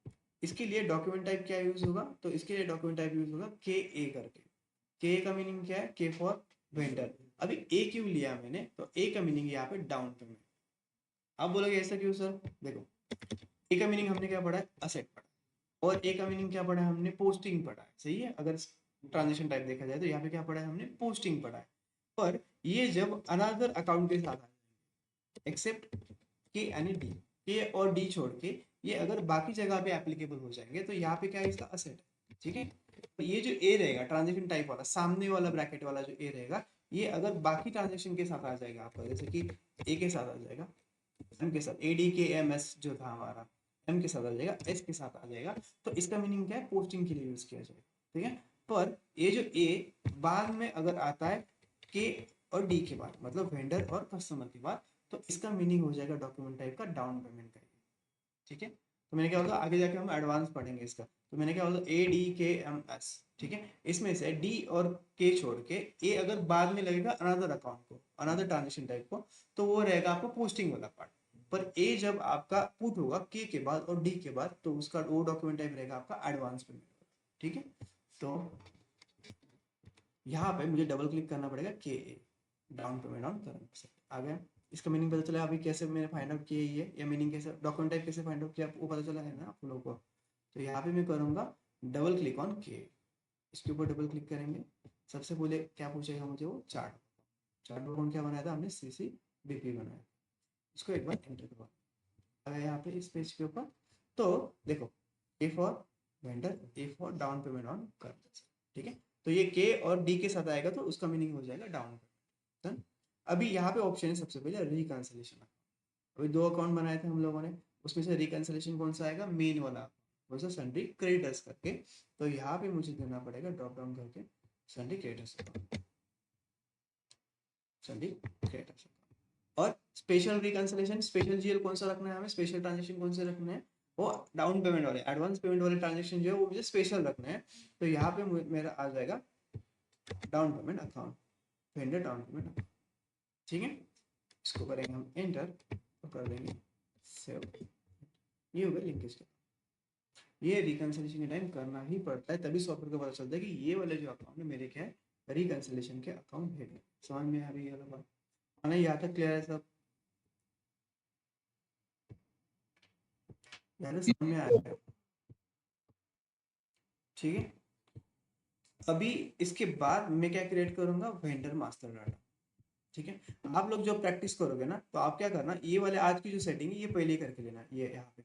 इसके लिए डॉक्यूमेंट टाइप क्या यूज होगा, तो इसके लिए डॉक्यूमेंट टाइप यूज होगा के ए करके। के का मीनिंग क्या है, के फॉर वेंडर। अभी ए क्यों लिया मैंने, तो ए का मीनिंग यहाँ पे डाउन पेमेंट। आप बोलोगे ऐसा क्यों सर, देखो ए का मीनिंग हमने क्या पढ़ा है, असेट पढ़ा, और ए का मीनिंग क्या पढ़ा है हमने, पोस्टिंग पढ़ा है, सही है। अगर ट्रांजेक्शन टाइप देखा जाए तो यहाँ पे क्या पढ़ा है हमने, पोस्टिंग पढ़ा है। पर ये जब अनदर अकाउंट के साथ एक्सेप्ट के यानी डी, के और डी छोड़ के ये अगर बाकी जगह पे एप्लीकेबल हो जाएंगे तो यहाँ पे क्या है, इसका असेट है। ठीक है, तो ये जो ए रहेगा ट्रांजेक्शन टाइप वाला, सामने वाला ब्रैकेट वाला जो ए रहेगा, ये अगर बाकी ट्रांजेक्शन के साथ आ जाएगा आपका, जैसे कि ए के साथ आ जाएगा, एम के साथ, ए डी के एम एस जो था हमारा, एम के साथ आ जाएगा, एस के साथ आ जाएगा, तो इसका मीनिंग क्या है, पोस्टिंग के लिए यूज किया जाएगा। ठीक है, पर ये जो ए बाद में अगर आता है के और डी के बाद, मतलब वेंडर और कस्टमर के बाद, तो इसका मीनिंग हो जाएगा डॉक्यूमेंट टाइप का डाउन पेमेंट का। ठीक है, तो मैंने क्या बोला, आगे जाके हम एडवांस पढ़ेंगे इसका, तो मैंने क्या बोला, ए डी के एम एस। ठीक है, इसमें से डी और के छोड़ के ए अगर बाद में लगेगा अनदर अकाउंट को, अनदर ट्रांजेक्शन टाइप को, तो वो रहेगा आपका पोस्टिंग वाला पार्ट। पर ए जब आपका पुट होगा के बाद और डी के बाद, तो उसका वो डॉक्यूमेंट टाइप रहेगा आपका एडवांस पेमेंट। ठीक है, तो यहाँ पे मुझे डबल क्लिक करना पड़ेगा के ए, डाउन पेमेंट ऑन करंट आ गया। इसका मीनिंग पता चला अभी, कैसे मैंने फाइंड आउट किया ये, या मीनिंग कैसे, डॉक्यूमेंट टाइप कैसे फाइंड आउट किया वो पता चला है ना आप लोगों को। तो यहाँ पे मैं करूँगा डबल क्लिक ऑन के, इसके ऊपर डबल क्लिक करेंगे, सबसे पहले क्या पूछेगा मुझे, वो चार्ट, चार्ट कौन क्या बनाया था हमने, सी सी बी पी बनाया। इसको एक बार एंटर करवा, अगर यहाँ पे इस पेज के ऊपर, तो देखो A for vendor, A for down payment on current. ठीक है, तो ये के और डी के साथ आएगा तो उसका मीनिंग हो जाएगा डाउन पेमेंट। अभी यहाँ पे ऑप्शन है सबसे पहले रिकंसिलिएशन। अभी दो अकाउंट बनाए थे हम लोगों ने, उसमें से रिकंसिलिएशन कौन सा आएगा, मेन वाला, कौन सा, सन्ड्री क्रेडिटर्स करके। तो यहाँ पे मुझे देना पड़ेगा ड्रॉप डाउन करके sundry creditors account, sundry creditors. और स्पेशल रिकंसिलिएशन, स्पेशल जीएल कौन सा रखना है हमें, स्पेशल ट्रांजेक्शन कौन से रखने हैं, वो डाउन पेमेंट वाले, एडवांस पेमेंट वाले ट्रांजेक्शन जो है वो मुझे स्पेशल रखने हैं। तो यहाँ पे मेरा आ जाएगा down payment account, vendor down payment account. ठीक है, इसको करेंगे हम एंटर, तो कर देंगे सेव। ये होगा लिंकेज का, ये रिकंसिलिएशन के टाइम करना ही पड़ता है, तभी सॉफ्टवेयर को पता चलता है कि ये वाले जो अकाउंट है मेरे क्या है, रिकंसिलिएशन के अकाउंट है। समझ में आ रही है बात, आना यहाँ तक क्लियर है सब, यार समझ में आ रहा है। ठीक है, अभी इसके बाद मैं क्या क्रिएट करूंगा, वेंडर मास्टर डाटा। ठीक है, आप लोग जो प्रैक्टिस करोगे ना, तो आप क्या करना, ये वाले आज की जो सेटिंग है ये पहले ही करके लेना, ये यहाँ पे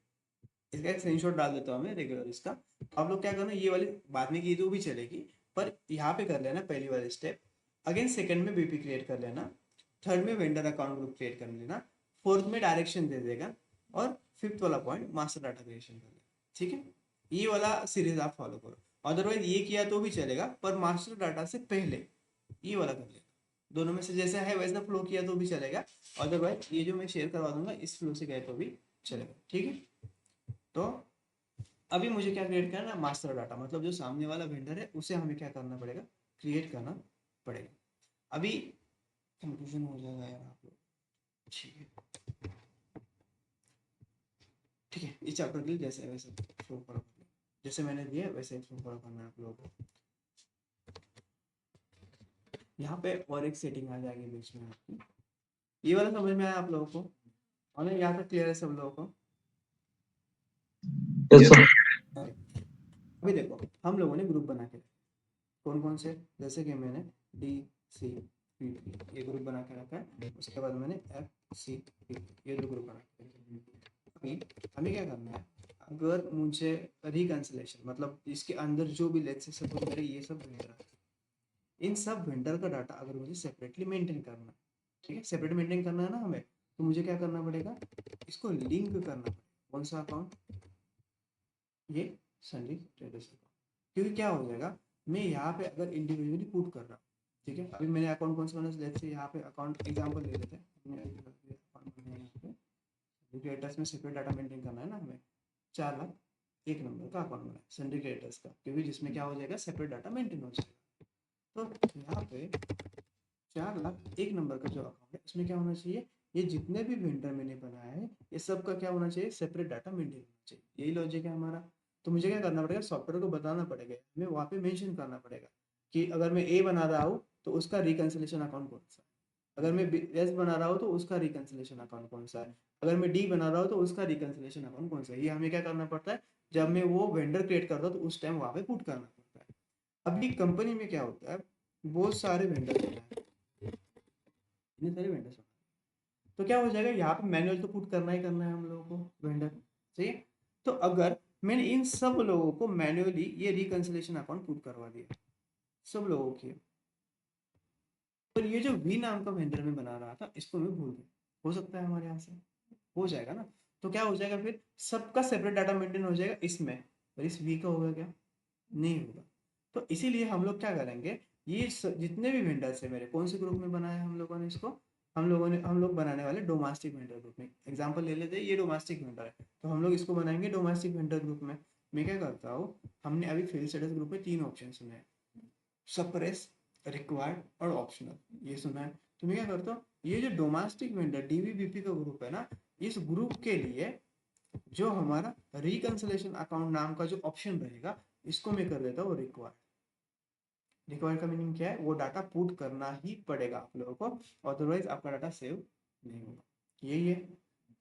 इसका एक स्क्रीनशॉट डाल देता हूँ मैं रेगुलर इसका। आप लोग क्या करना, ये वाली बाद में की तो भी चलेगी, पर यहाँ पे कर लेना पहली वाली स्टेप। अगेन सेकंड में बीपी क्रिएट कर लेना, थर्ड में वेंडर अकाउंट ग्रुप क्रिएट कर लेना, फोर्थ में डायरेक्शन दे देगा, और फिफ्थ वाला पॉइंट मास्टर डाटा क्रिएशन कर लेना। ठीक है, ये वाला सीरीज आप फॉलो करो, अदरवाइज ये किया तो भी चलेगा, पर मास्टर डाटा से पहले ये वाला कर लेना। दोनों में से जैसा है वैसा फ्लो किया तो भी चलेगा, अदरवाइज ये जो मैं शेयर करवा दूंगा इस फ्लो से गए तो भी चलेगा। ठीक है, तो अभी मुझे क्या क्रिएट करना है, मास्टर डाटा, मतलब जो सामने वाला वेंडर है उसे हमें क्या करना पड़ेगा, क्रिएट करना पड़ेगा। अभी कंफ्यूजन हो जाएगा यार आप लोग। ठीक है, ठीक है, इस चैप्टर के लिए जैसे वैसे फ्लो करो, जैसे मैंने दिया वैसे फ्लो करो करना है आप लोगों को। यहाँ पे और एक सेटिंग आ जाएगी बीच में आपकी, ये वाला समझ में आया आप लोगों को, और यहाँ तक क्लियर है सब लोगों को। Yes sir. अभी देखो हम लोगों ने ग्रुप बना के रखे। कौन कौन से, जैसे कि मैंने डी सी पी ये ग्रुप बना के रखा है, उसके बाद मैंने एफ सी पी ये दो ग्रुप बना के रखे हैं। अभी हमें क्या करना है, अगर मुझे रिकंसिलेशन मतलब इसके अंदर जो भी लेट्स से सपोज मेरे ये सब वेंडर है, इन सब वेंडर का डाटा अगर मुझे सेपरेटली मेंटेन करना है, ठीक है, सेपरेट मेंटेन करना है ना हमें, तो मुझे क्या करना पड़ेगा, इसको लिंक करना पड़ेगा। कौन सा अकाउंट, ये सन्डी ट्रेडर्स अकाउंट। क्योंकि क्या हो जाएगा, मैं यहाँ पे अगर इंडिविजुअली पुट कर रहा हूँ, ठीक है, अभी मैंने अकाउंट कौन सा बनाया, लेट्स से यहाँ पे अकाउंट एग्जांपल ले लेते हैं, क्रिएटर्स में सेपरेट डाटा मेंटेन करना है ना हमें, 4,01,000 नंबर का अकाउंट बनाया सन्डी क्रिएटर्स का, क्योंकि जिसमें क्या हो जाएगा, सेपरेट डाटा मेंटेन हो जाएगा। तो यहाँ पे 4,01,000 नंबर का जो अकाउंट है उसमें क्या होना चाहिए, ये जितने भी वेंडर मैंने बनाया है ये सब का क्या होना चाहिए, सेपरेट डाटा मेंटेन होना चाहिए। यही लॉजिक है हमारा। तो मुझे क्या करना पड़ेगा, सॉफ्टवेयर को बताना पड़ेगा, हमें वहाँ पे मेंशन करना पड़ेगा कि अगर मैं ए बना रहा हूँ तो उसका रिकंसिलेशन अकाउंट कौन सा है, अगर मैं एस बना रहा हूँ तो उसका रिकंसिलेशन अकाउंट कौन सा है, अगर मैं डी बना रहा हूँ तो उसका रिकंसिलेशन अकाउंट कौन सा है। ये हमें क्या करना पड़ता है, जब मैं वो वेंडर क्रिएट करता हूँ तो उस टाइम वहाँ पे पुट करना पड़ता है। अभी कंपनी में क्या होता है, बहुत सारे वेंडर होते हैं, इतने सारे वेंडर्स होते हैं, तो क्या हो जाएगा, यहाँ पे मैनुअल तो पुट करना ही करना है हम लोगों को वेंडर, सही है। तो अगर मैंने इन सब लोगों को मैनुअली ये रिकंसिलेशन अकाउंट पुट करवा दिया सब लोगों की, और ये जो वी नाम का वेंडर में बना रहा था इसको मैं भूल गया, हो सकता है हमारे यहाँ से हो जाएगा ना, तो क्या हो जाएगा, फिर सबका सेपरेट डाटा मेंटेन हो जाएगा इसमें, और इस वी का होगा क्या, नहीं होगा। तो इसीलिए हम लोग क्या करेंगे, ये जितने भी वेंडर्स है मेरे, कौन से ग्रुप में बनाया हम लोगों ने इसको, हम लोग बनाने वाले डोमेस्टिक वेंडर ग्रुप में। एग्जांपल ले लेते हैं, ये डोमेस्टिक वेंडर है तो हम लोग इसको बनाएंगे डोमेस्टिक वेंडर ग्रुप में। मैं क्या करता हूँ, हमने अभी फील्ड स्टेटस ग्रुप में 3 ऑप्शन सुने हैं, सप्रेस, रिक्वायर्ड और ऑप्शनल, ये सुना है। तो मैं क्या करता हूँ, ये जो डोमेस्टिक वेंडर डीवीबीपी का ग्रुप है ना, इस ग्रुप के लिए जो हमारा रिकंसिलेशन अकाउंट नाम का जो ऑप्शन रहेगा इसको मैं कर देता हूँ रिक्वायर्ड। रिक्वायर्ड का मीनिंग क्या है, वो डाटा पुट करना ही पड़ेगा आप लोगों को, अदरवाइज आपका डाटा सेव नहीं होगा, यही है।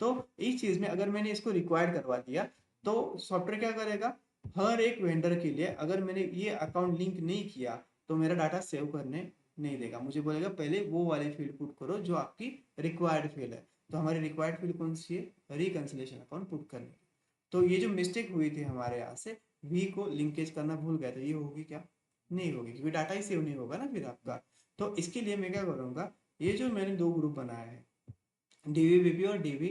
तो इस चीज में अगर मैंने इसको रिक्वायर्ड करवा दिया तो सॉफ्टवेयर क्या करेगा, हर एक वेंडर के लिए अगर मैंने ये अकाउंट लिंक नहीं किया तो मेरा डाटा सेव करने नहीं देगा, मुझे बोलेगा पहले वो वाले फील्ड पुट करो जो आपकी रिक्वायर्ड फील्ड है। तो हमारी रिक्वायर्ड फील्ड कौन सी है, रिकंसिलेशन अकाउंट पुट करने की। तो ये जो मिस्टेक हुई थी हमारे यहाँ से, वी को लिंकेज करना भूल गया था, ये होगी क्या, नहीं होगी, क्योंकि डाटा ही सेव नहीं होगा ना फिर आपका। तो इसके लिए मैं क्या करूँगा, ये जो मैंने 2 ग्रुप बनाया है, डीवीबीपी और डीवी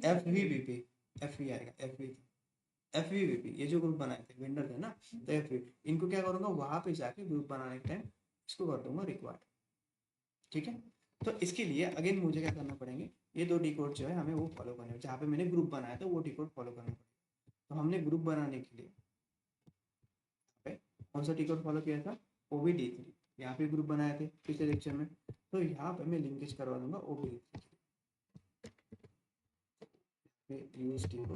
एफवीबीपी, एफवी आएगा, एफवीबीपी, ये जो ग्रुप बनाए थे वेंडर थे ना, तो एफवी, इनको क्या करूँगा, वहाँ पे जाके ग्रुप बनाने के टाइम इसको कर दूंगा रिक्वायर्ड, ठीक है। तो इसके लिए अगेन मुझे क्या करना पड़ेंगे, ये 2 डिकोड जो है हमें वो फॉलो करने, जहाँ पे मैंने ग्रुप बनाया था वो डिकोड फॉलो करना पड़ेगा। तो हमने ग्रुप बनाने के लिए कौन सा टिकट फॉलो किया था, OBD3, यहाँ पे ग्रुप बनाए थे पिछले लेक्चर में, तो यहाँ पे मैं लिंकेज करवा दूंगा OBD3 use ticket,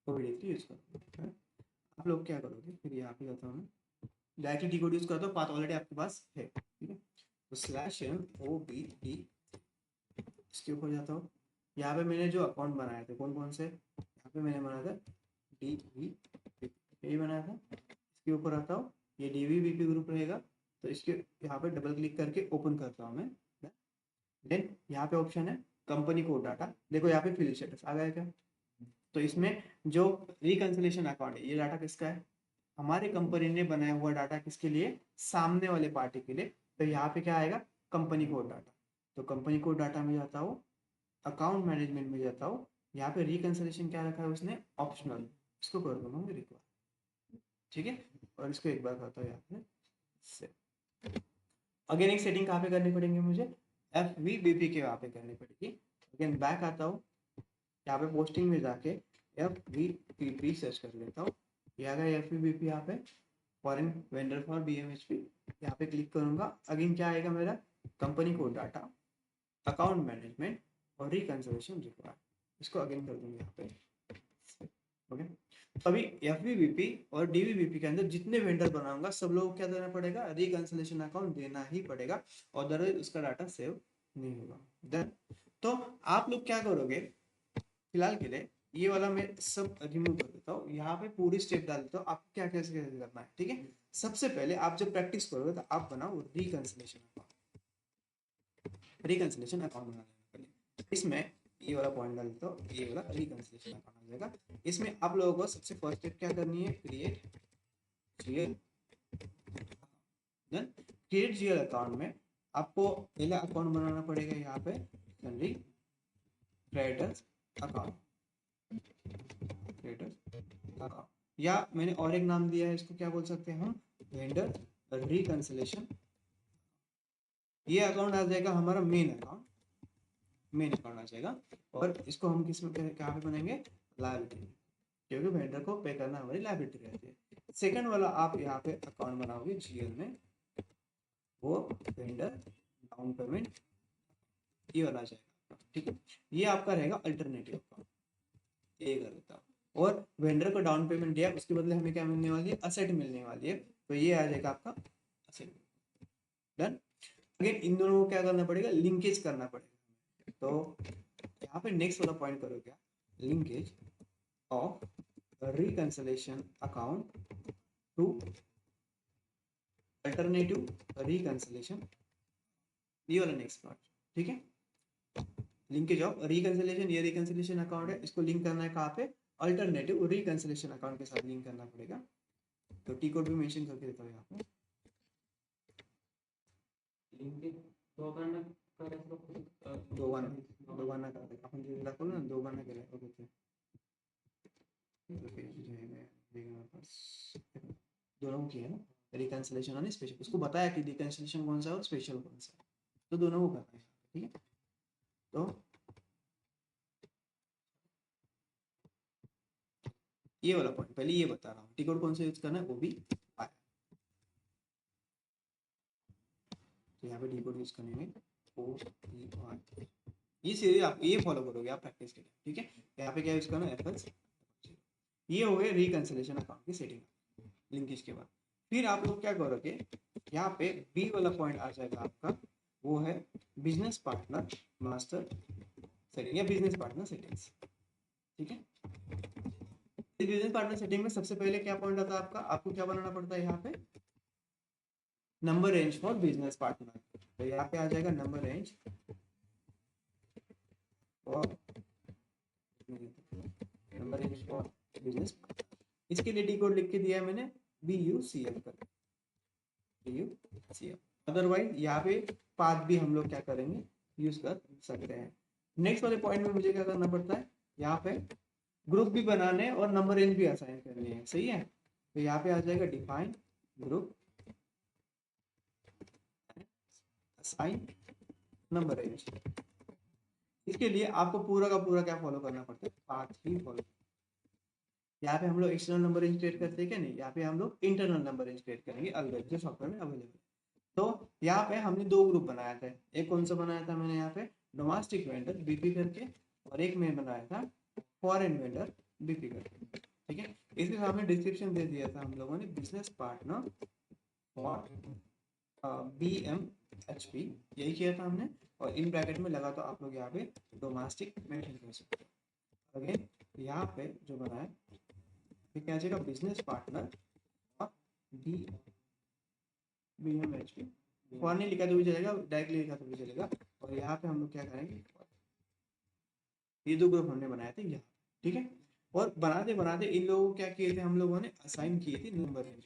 OBD3 use कर, आप लोग क्या करोगे, फिर यहाँ पे जाता हूँ मैं, डायरेक्टली डिकोड यूज करता हूँ, पाथ ऑलरेडी आपके पास है, ठीक है। तो /OBD इसके ऊपर जाता हूँ, यहाँ पे मैंने जो अकाउंट बनाए थे कौन कौन से, यहाँ पे मैंने बनाया था DVBP बनाया था, इसके ऊपर आता हूँ, ये DVBP ग्रुप रहेगा, तो इसके यहाँ पे डबल क्लिक करके ओपन करता हूँ मैं। देन यहाँ पे ऑप्शन है कंपनी कोड डाटा, देखो यहाँ पे फील्ड स्टेटस आ गया क्या, तो इसमें जो रिकंसिलेशन अकाउंट है ये डाटा किसका है, हमारे कंपनी ने बनाया हुआ डाटा, किसके लिए, सामने वाले पार्टी के लिए। तो यहाँ पे क्या आएगा, कंपनी कोड डाटा, तो कंपनी कोड डाटा में जाता हूँ, अकाउंट मैनेजमेंट में जाता हूँ, यहाँ पे रिकंसिलेशन क्या रखा है उसने, ऑप्शनल, इसको कर दूंगा मैं रिक्वायर, ठीक है। और इसको एक बार करता हूँ यहाँ पे सेव। अगेन एक सेटिंग कहाँ पे करनी पड़ेंगे मुझे, FVBP के वहाँ पे करनी पड़ेगी। अगेन बैक आता हूँ, यहाँ पे पोस्टिंग में जाके FVBP सर्च कर लेता हूँ, ये आ गया FVBP, यहाँ पे फॉरेन वेंडर फॉर BMHP, यहाँ पे क्लिक करूंगा। अगेन क्या आएगा मेरा, company code data, account management और रिकंसिलेशन रिक्वायर्ड, इसको अगेन कर दूंगा यहाँ पे, ओके। तो अभी एफवीबीपी और डीवीबीपी के अंदर जितने वेंडर बनाऊंगा सब लोगों को क्या देना पड़ेगा, रिकंसिलिएशन अकाउंट देना ही पड़ेगा, अदरवाइज उसका डाटा सेव नहीं होगा। देन तो आप लोग क्या करोगे, फिलहाल के लिए ये वाला मैं सब रिमूव कर देता हूँ, यहाँ पे पूरी स्टेप डाल देता हूँ आपको क्या कैसे कैसे करना है, ठीक है। सबसे पहले आप जब प्रैक्टिस करोगे तो आप बनाओ रिकंसिलिएशन अकाउंट, रिकंसिलिएशन अकाउंट बनाना पहले। इसमें ये वाला पॉइंट डाल देता हूँ, ये वाला रिकंसिलिएशन अकाउंट आ जाएगा। इसमें आप लोगों को सबसे फर्स्ट स्टेप क्या करनी है, create GL. Then create GL account में आपको पहले अकाउंट बनाना पड़ेगा, यहाँ पे सन्ड्री क्रेडिटर्स अकाउंट, अकाउंट, या मैंने और एक नाम दिया है इसको, क्या बोल सकते हैं हम, वेंडर रिकंसिलिएशन। ये अकाउंट आ जाएगा हमारा मेन अकाउंट, मेन अकाउंट आ जाएगा। और इसको हम किस में कहाँ पे बनाएंगे, लायबिलिटी, क्योंकि वेंडर को पे करना हमारी लायबिलिटी रहती है। सेकंड वाला आप यहाँ पे अकाउंट बनाओगे जीएल में, वो वेंडर डाउन पेमेंट, ये वाला आ जाएगा, ठीक है। ये आपका रहेगा अल्टरनेटिव अकाउंट, ये कर देता हूँ। और वेंडर को डाउन पेमेंट दिया, उसके बदले हमें क्या मिलने वाली है, असेट मिलने वाली है, तो ये आ जाएगा आपका असेट। डन। अगेन इन दोनों को क्या करना पड़ेगा, लिंकेज करना पड़ेगा। तो यहाँ पे नेक्स्ट वाला पॉइंट करो क्या, linkage of reconciliation account to alternative reconciliation, ये वाला नेक्स्ट पार्ट, ठीक है। लिंकेज ऑफ रिकंसिलिएशन, ये रिकंसिलिएशन अकाउंट है, इसको लिंक करना है कहाँ पे, अल्टरनेटिव रिकंसिलिएशन अकाउंट के साथ लिंक करना पड़ेगा। तो टी कोड भी मेंशन करके देता हूँ यहाँ पे, दोबारा कर दे अपन जो दाखवलं ना, दोबारा केलं ओके ते दोनों की है ना, रिकंसिलिएशन और स्पेशल, उसको बताया कि रिकंसिलिएशन कौन सा है और स्पेशल कौन सा है, तो दोनों को करना है, ठीक है। तो ये वाला पॉइंट पहले ये बता रहा हूँ, टी कोड कौन सा यूज करना है वो भी आया। तो यहाँ पे टी कोड यूज करेंगे OER, ये सीरीज आप ये फॉलो करोगे आप प्रैक्टिस के लिए, ठीक है। यहाँ पे क्या यूज करना है, एफएस। ये हो गए रिकंसिलिएशन अकाउंट की सेटिंग, लिंकेज के बाद। फिर आप लोग क्या करोगे, यहाँ पे बी वाला पॉइंट आ जाएगा आपका, वो है बिजनेस पार्टनर मास्टर सेटिंग या बिजनेस पार्टनर सेटिंग्स, ठीक है। बिजनेस पार्टनर सेटिंग में सबसे पहले क्या पॉइंट आता है आपका, आपको क्या बनाना पड़ता है यहाँ पे, number range for business partner. तो यहाँ पे आ जाएगा नंबर रेंज फॉर बिजनेस। इसके लिए डी कोड लिख के दिया है मैंने, BUCF कर, BUCF। अदरवाइज यहाँ पे पाथ भी हम लोग क्या करेंगे, यूज कर सकते हैं। नेक्स्ट वाले पॉइंट में मुझे क्या करना पड़ता है, यहाँ पे ग्रुप भी बनाने और नंबर रेंज भी असाइन करनी है, सही है। तो यहाँ पे आ जाएगा define group assign number range. इसके लिए आपको पूरा का पूरा क्या फॉलो करना पड़ता है, पाथ ही फॉलो। यहाँ पे हम लोग एक्सटर्नल नंबर रेंज क्रिएट करते हैं क्या, नहीं, यहाँ पे हम लोग इंटरनल नंबर रेंज क्रिएट करेंगे अलग जो सॉफ्टवेयर में अवेलेबल। तो यहाँ पे हमने दो ग्रुप बनाया था, एक कौन सा बनाया था मैंने यहाँ पे, डोमेस्टिक वेंडर बीपी करके, और एक में बनाया था फॉरेन वेंडर बीपी करके, ठीक है। इसके सामने डिस्क्रिप्शन दे दिया था हम लोगों ने, बिजनेस पार्टनर फॉर BMHP, यही किया था हमने, और इन ब्रैकेट में लगा तो आप लोग यहाँ पे डोमेस्टिक मेंशन कर सकते हो। अगेन यहाँ पे जो बनाया फिर क्या जाएगा, बिजनेस पार्टनर और BMHP, फॉर नहीं लिखा तो भी चलेगा, डायरेक्टली लिखा तो भी चलेगा। और यहाँ पे हम लोग क्या करेंगे, ये दो ग्रुप हमने बनाए थे यहाँ, ठीक है। और बनाते बनाते इन लोगों को क्या किए थे हम लोगों ने, असाइन किए थे नंबर रेंज।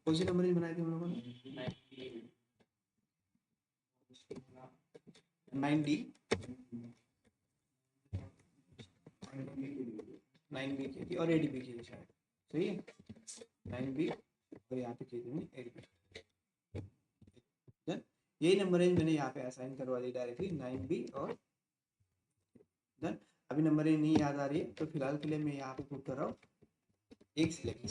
कौन सी नंबर रेंज बनाए थे हम लोगों ने, 9D 9B की थी और 8B की थी शायद, सही है। 9B और यहाँ पे की थी 8B। यही नंबर रेंज मैंने यहाँ पे असाइन करवा दी डायरेक्टली, 9B और डन। अभी नंबर रेंज नहीं याद आ रही है तो फिलहाल के लिए मैं यहाँ पे पुट कर रहा हूँ एक से लेके,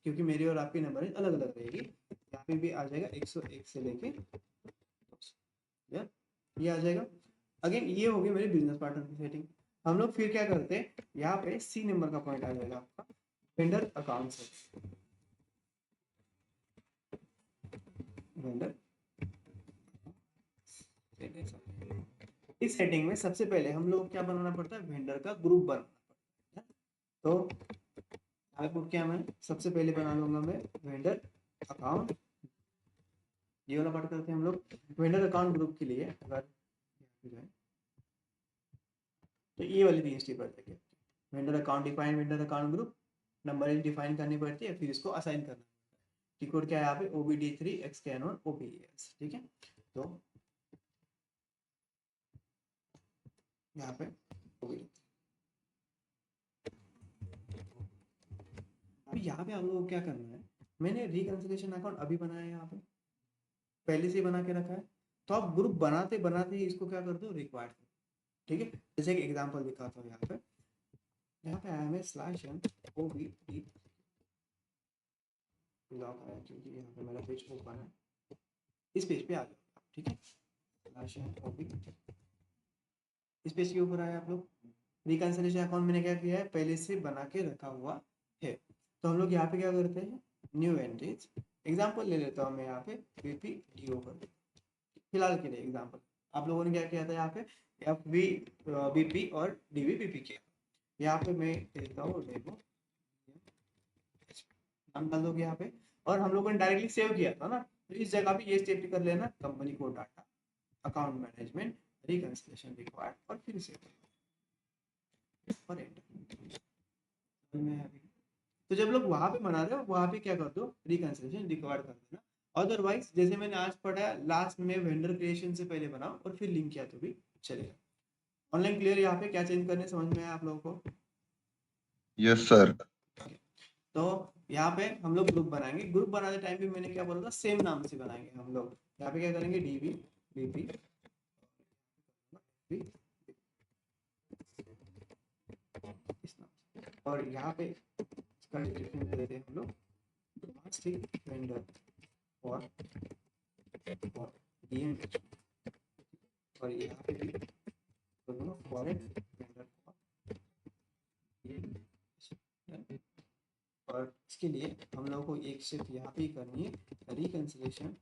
क्योंकि मेरी और आपकी नंबर रेंज अलग अलग रहेगी। यहाँ पे भी आ जाएगा 101 से लेके, ये आ जाएगा। अगेन ये हो गई मेरी बिजनेस पार्टनर की सेटिंग। हम लोग फिर क्या करते हैं, यहाँ पे सी नंबर का पॉइंट आ जाएगा आपका वेंडर अकाउंट से। वेंडर इस सेटिंग में सबसे पहले हम लोग क्या बनाना पड़ता है, वेंडर का ग्रुप बनाना पड़ता है। तो आपको क्या, मैं सबसे पहले बना लूंगा मैं वेंडर अकाउंट, ये वाला पार्ट करते हैं हम लोग वेंडर अकाउंट ग्रुप के लिए। अगर तो ये वाली 3 स्टेप आ जाएगी, vendor account define, vendor account group, number define करनी पड़ती है, फिर इसको असाइन करना। की कोड क्या है यहाँ पे, OBD3 XKN1 OPES, ठीक है। तो यहाँ पे OBD3, अभी यहाँ पे हम लोग को क्या करना है, मैंने रिकंसिलिएशन अकाउंट अभी बनाया है, यहाँ पे पहले से बना के रखा है। तो आप ग्रुप बनाते बनाते ही इसको क्या कर दो, रिक्वायर्ड, ठीक है। जैसे एक एग्जांपल दिखाता हूँ, यहाँ पे आया मैं /n OBD लॉग आया, क्योंकि यहाँ पे मेरा पेज ओपन है, इस पेज पे आ जाओ, ठीक है। /n OBD इस पेज के ऊपर आए आप लोग, रिकंसिलिएशन अकाउंट मैंने क्या किया है, पहले से बना के रखा हुआ है। तो हम लोग यहाँ पे क्या करते हैं, न्यू एंट्रीज, एग्जांपल ले लेता हूँ मैं यहाँ पे BPDO कर, फिलहाल के लिए एग्जांपल। आप लोगों ने क्या किया था यहाँ पे, FVBP और DVBP किया। यहाँ पे मैं देता हूँ डेमो, नाम डाल दोगे यहाँ पे, और हम लोगों ने डायरेक्टली सेव किया था ना, तो इस जगह पे ये स्टेप कर लेना, company code data, account management, reconciliation required, और फिर सेव और एंटर में अभी। तो जब लोग वहां पे बना रहे हो, वहां पे क्या कर दो, रिकंसिलिएशन रिक्वायर्ड कर देना। अदरवाइज जैसे मैंने आज पढ़ा, लास्ट में वेंडर क्रिएशन से पहले बनाओ और फिर लिंक किया तो भी चलेगा। ऑनलाइन क्लियर, यहाँ पे क्या चेंज करने समझ में आया आप लोगों को? Yes sir. तो यहाँ पे हम लोग ग्रुप बनाएंगे, ग्रुप बनाते टाइम पे मैंने क्या बोला था, सेम नाम से बनाएंगे हम लोग। यहाँ पे क्या करेंगे, DV BP, इस नाम से, और यहाँ पे इसका डिस्क्रिप्शन दे देते हैं हम लोग, वेंडर और DM, और यहाँ पे भी फॉरेन वेंडर, और इसके लिए हम लोगों को एक स्टेप यहाँ पे करनी है, रिकंसिलिएशन।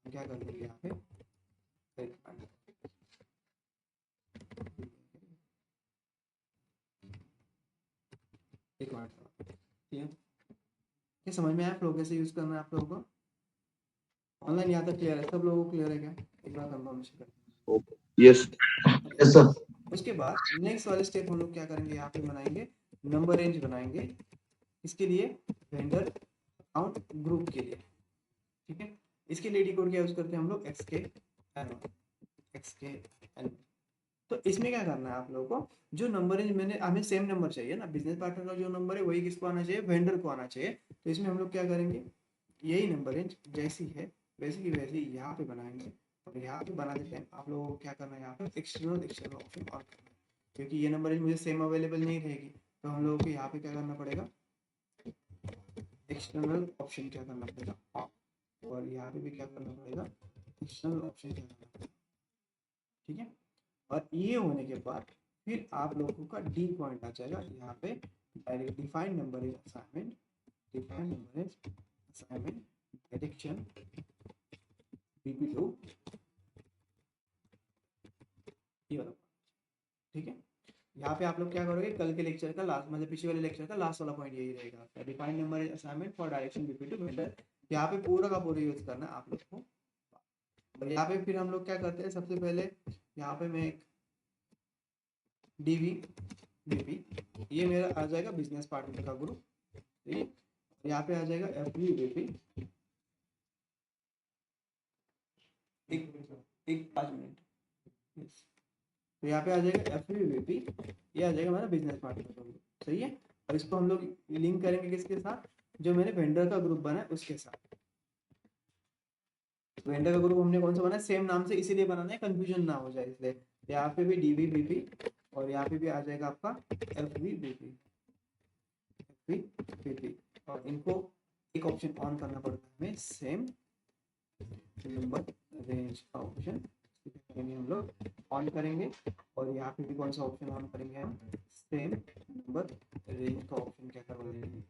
क्या कर देंगे यहाँ पे, एक मिनट, ठीक है। ये समझ में आया फ्लो कैसे यूज करना है आप लोगों को? ऑनलाइन यहाँ तक क्लियर है, सब लोगों को क्लियर है क्या? एक बार कंफर्मेशन कर। यस। Yes sir. उसके बाद नेक्स्ट वाले स्टेप हम लोग क्या करेंगे, यहाँ पे बनाएंगे नंबर रेंज बनाएंगे, इसके लिए वेंडर अकाउंट ग्रुप के लिए, ठीक है। इसके लिए कोड क्या यूज करते हैं हम लोग, XKN। तो इसमें क्या करना है आप लोगों को, जो नंबर रेंज मैंने, हमें सेम नंबर चाहिए ना, बिजनेस पार्टनर का जो नंबर है वही किसको आना चाहिए, वेंडर को आना चाहिए। तो इसमें हम लोग क्या करेंगे, यही नंबर रेंज जैसी है वैसी की वैसी यहाँ पे बनाएंगे, और यहाँ पे बनाते टाइम आप लोगों को क्या करना है, यहाँ पे एक्सटर्नल ऑप्शन ऑन करना है, क्योंकि ये नंबर रेंज मुझे सेम अवेलेबल नहीं रहेगी। तो हम लोगों को यहाँ पे क्या करना पड़ेगा, एक्सटर्नल ऑप्शन क्या करना पड़ेगा, और यहाँ पे भी क्या करना पड़ेगा, एक्सटर्नल ऑप्शन क्या करना पड़ेगा, ठीक है। और ये होने के बाद फिर आप लोगों का डी पॉइंट आ जाएगा यहाँ पे, direct define number is assignment, define number is assignment direction BP2, ये वाला, ठीक है। यहाँ पे आप लोग क्या करोगे, कल के लेक्चर का लास्ट, मतलब पिछले वाले लेक्चर का लास्ट वाला पॉइंट यही रहेगा, define number is assignment for direction BP2 vendor. यहाँ पे पूरा का पूरा यूज करना है आप लोग को। और यहाँ पे फिर हम लोग क्या करते हैं, सबसे पहले यहाँ पे मैं एक DV BP, ये मेरा आ जाएगा बिजनेस पार्टनर का ग्रुप, ठीक है। यहाँ पे आ जाएगा FVBP, एक 5 मिनट, तो यहाँ पे आ जाएगा FVBP, ये आ जाएगा हमारा बिजनेस पार्टनर का ग्रुप, सही है। और इसको हम लोग लिंक करेंगे किसके साथ, जो मैंने वेंडर का ग्रुप बना है उसके साथ। वेंडर का ग्रुप हमने कौन सा बनाया, सेम नाम से इसीलिए बनाना है, कंफ्यूजन ना हो जाए इसलिए। यहाँ पे भी DVBP, और यहाँ पे भी आ जाएगा आपका FVBP, और इनको एक ऑप्शन ऑन करना पड़ता है हमें, सेम नंबर रेंज का ऑप्शन यानी हम लोग ऑन करेंगे और यहाँ पे भी कौन सा ऑप्शन ऑन करेंगे हम, सेम नंबर रेंज का ऑप्शन क्या करवा देंगे,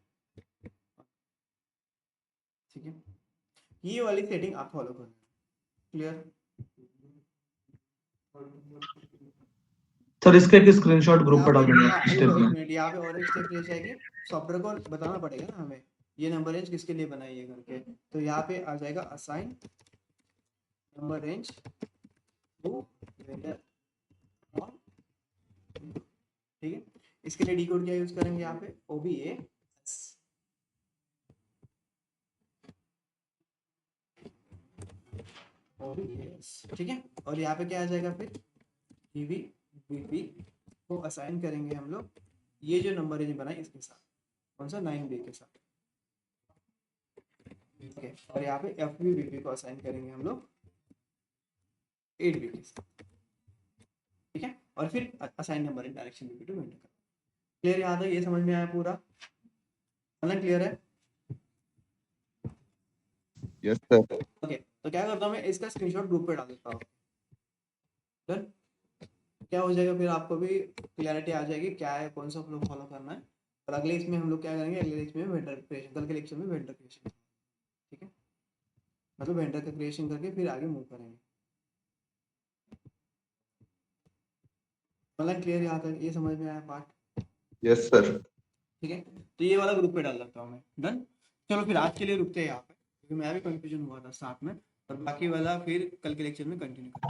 ठीक है। ये वाली सेटिंग आप फॉलो करना, क्लियर। सर इसका एक स्क्रीनशॉट ग्रुप यहाँ पर पे डाल देंगे हाँ इस रुको step एक में। मिनट, यहाँ पे और एक स्टेप रह जाएगी, सॉफ्टवेयर को बताना पड़ेगा ना हमें ये नंबर रेंज किसके लिए बनाई है करके। तो यहाँ पे आ जाएगा assign number range to vendor, ठीक है। इसके लिए डी कोड क्या यूज करेंगे यहाँ पे, OBA, ठीक है। और यहाँ पे क्या आ जाएगा फिर, टीवी बीपी को असाइन करेंगे हम लोग ये जो नंबर रेंज बनाए इसके साथ, कौन सा 9B के साथ, ठीक है। और यहाँ पे FBBP को असाइन करेंगे हम लोग 8B के साथ, ठीक है। और फिर assign number in direction BP to vendor का, क्लियर। यहाँ तक ये समझ में आया पूरा, मतलब क्लियर है। Yes sir. ओके तो क्या करता हूँ मैं, इसका स्क्रीनशॉट ग्रुप पे डाल देता हूँ, डन। क्या हो जाएगा फिर, आपको भी क्लैरिटी आ जाएगी क्या है, कौन सा फ्लो फॉलो करना है। और अगले इसमें हम लोग क्या करेंगे, अगले इसमें वेंडर क्रिएशन, कल के लेक्चर में वेंडर क्रिएशन, ठीक है। मतलब वेंडर का क्रिएशन करके फिर आगे मूव करेंगे, मतलब क्लियर। यहाँ तक ये समझ में आया पार्ट, यस सर। ठीक है। तो ये वाला ग्रुप पे डाल देता हूँ मैं, डन। चलो फिर आज के लिए रुकते हैं यहाँ पे, क्योंकि मैं भी कंफ्यूजन हुआ था साथ में, और बाकी वाला फिर कल के लेक्चर में कंटिन्यू करेंगे।